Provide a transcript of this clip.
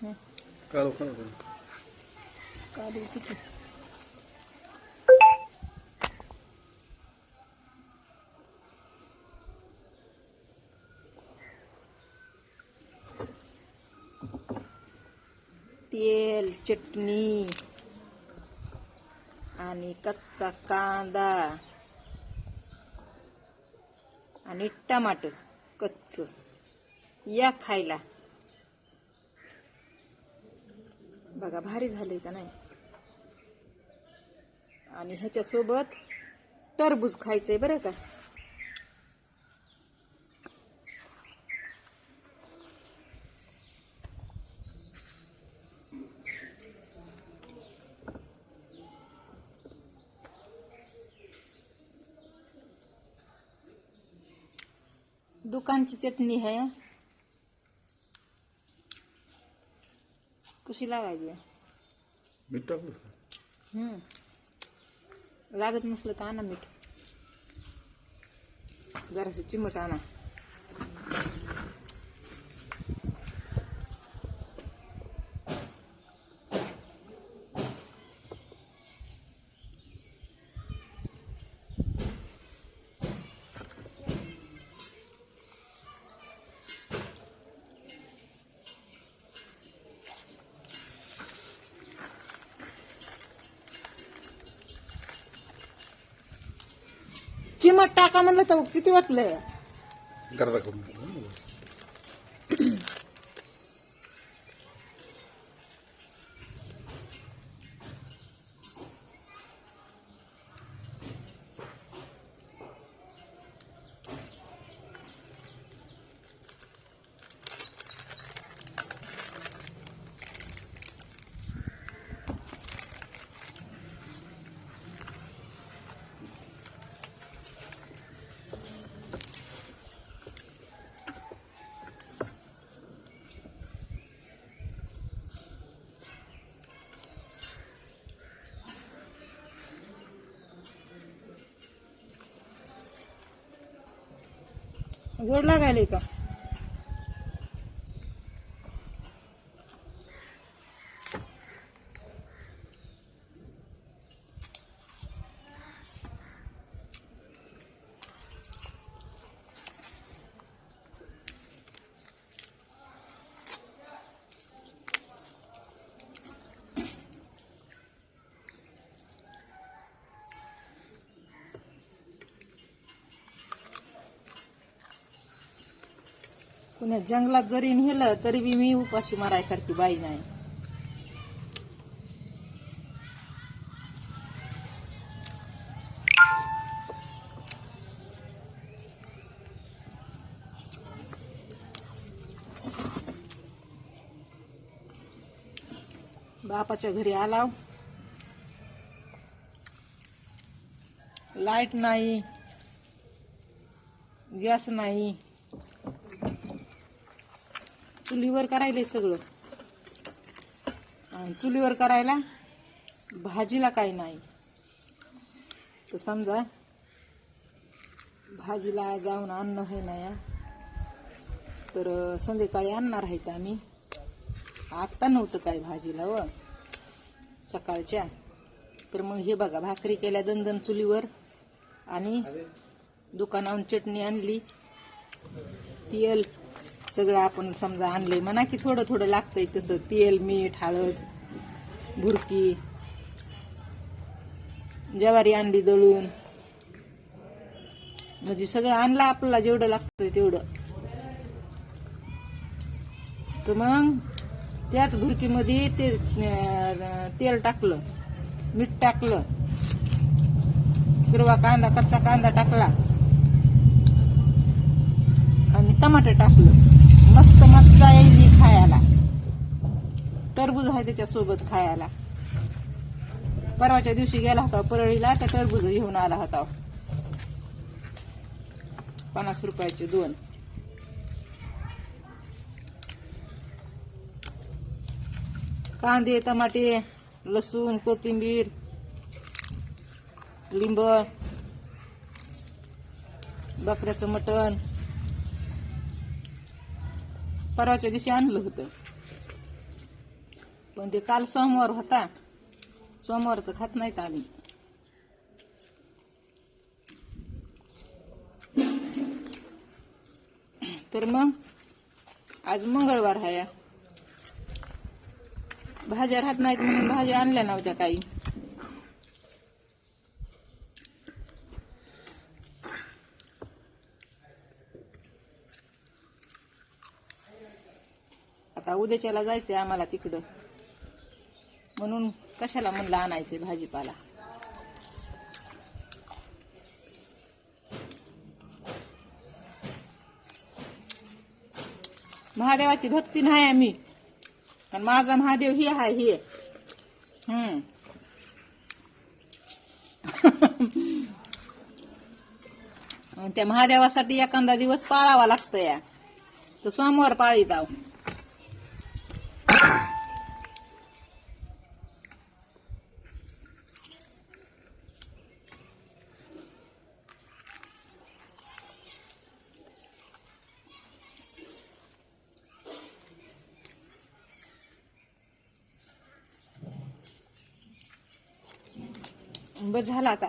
काढू काढू काढू किती तेल, चटणी आणि कच्चा कांदा आणि टमाटर कच्च या खायला. बघा भारी झालंय का नाही. आणि ह्याच्या सोबत टरबूज खायचंय बरं का. दुकानची चटणी आहे. कशी लावायची? मीठ टाकलं लागत नसलं तर आणा मीठ. जरासं चिमट आणा. चिमट टाका म्हणलं तर किती वाटलंय. गर्दा करून गोड लागायलंय का? पुण्या जंगलात जरी नेलं तरी बी मी उपाशी मारायसारखी बाई नाही. बापाच्या घरी आलाव, लाईट नाही, गॅस नाही, चुलीवर करायला सगळं. आणि चुलीवर करायला भाजीला काही नाही. तर समजा भाजीला जाऊन आणणं हे नाही. तर संध्याकाळी आणणार आहेत आम्ही. आत्ता नव्हतं काय भाजीला व सकाळच्या. तर मग हे बघा भाकरी केल्या दणदण चुलीवर. आणि दुकानावरून चटणी आणली, तेल सगळं आपण समजा आणलंय. म्हणा की थोडं थोडं लागतंय तसं. तेल, मीठ, हळद, भुरकी, ज्वारी आणली दळून. म्हणजे सगळं आणलं आपल्याला जेवढं लागतंय तेवढं. तर मग त्याच भुरकीमध्ये ते तेल टाकलं, मीठ टाकलं, हिरवा कांदा, कच्चा कांदा टाकला आणि टमाटर टाकलं. मस्त मज्जा यायची खायला. टरबूज आहे त्याच्यासोबत खायला. परवाच्या दिवशी गेला होता परळीला, तर टरबूज घेऊन आला होता 50 रुपयाचे 2. कांदे, टमाटे, लसूण, कोथिंबीर, लिंब, बकऱ्याचं मटण परवाच्या दिवशी आणलं होतं. पण ते काल सोमवार होता, सोमवारचं खात नाहीत आम्ही. तर मग आज मंगळवार आहे, भाज्या राहत नाहीत म्हणून भाज्या आणल्या नव्हत्या काही. आता उद्याच्याला जायचंय आम्हाला तिकडं, म्हणून कशाला म्हणलं आणायचंय भाजीपाला. महादेवाची भक्ती नाही आम्ही, आणि माझा महादेव ही आहे हे. त्या महादेवासाठी एखादा दिवस पाळावा लागतं या, तर सोमवार पाळीत आहो. बस झाला आता.